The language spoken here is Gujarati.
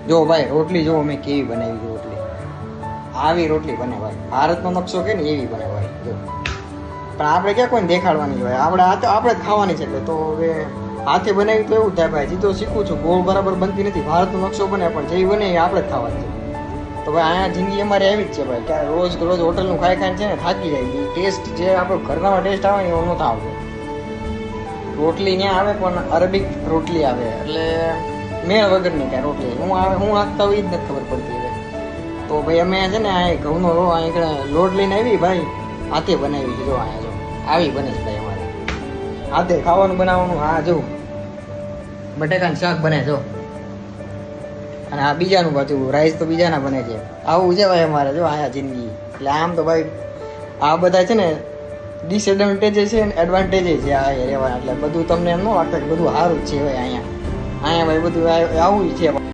જો ભાઈ રોટલી જો મેં કેવી બનાવી રોટલી, આવી રોટલી બને ભાઈ, ભારતનો નકશો કે ને એવી બને ભાઈ જો. પણ આપણે ક્યાં કોઈને દેખાડવાની હોય, આપણે જ ખાવાની છે. એટલે તો હવે હાથે બનાવી તો એવું થાય ભાઈ, હજી તો શીખું છું, ગોળ બરાબર બનતી નથી. ભારતનો નકશો બને પણ જે બને એ આપણે જ ખાવાની છે. તો ભાઈ અહીંયા જિંદગી અમારી આવી જ છે ભાઈ, ક્યારે રોજ હોટલનું ખાઈ ખાઈને છે ને થાકી જાય. ટેસ્ટ જે આપણો ઘરનામાં ટેસ્ટ આવે ને એવો નહોતો આવતો. રોટલી ત્યાં આવે પણ અરબિક રોટલી આવે એટલે મેળ વગરની કાંઈ રોટલી હું હાંકતા હોય એ જ નથી ખબર પડતી હવે. તો ભાઈ અમે છે ને આ ઘઉંનો લોટ લઈને આવી ભાઈ, હાથે બનાવી જો. અહીંયા જો આવી બને છે ભાઈ અમારે હાથે ખાવાનું બનાવવાનું. હા જો બટાકાનું શાક બને જો, અને આ બીજાનું પાછું રાઈસ તો બીજાના બને છે. આવું છે ભાઈ અમારે જો અહીંયા જિંદગી. એટલે આમ તો ભાઈ આ બધા છે ને ડિસએડવાન્ટેજ છે ને એડવાન્ટેજ છે આ રહેવાના. એટલે બધું તમને એમ ન લાગતું કે બધું સારું જ છે ભાઈ અહીંયા ભાઈ બધું આવું જ છે.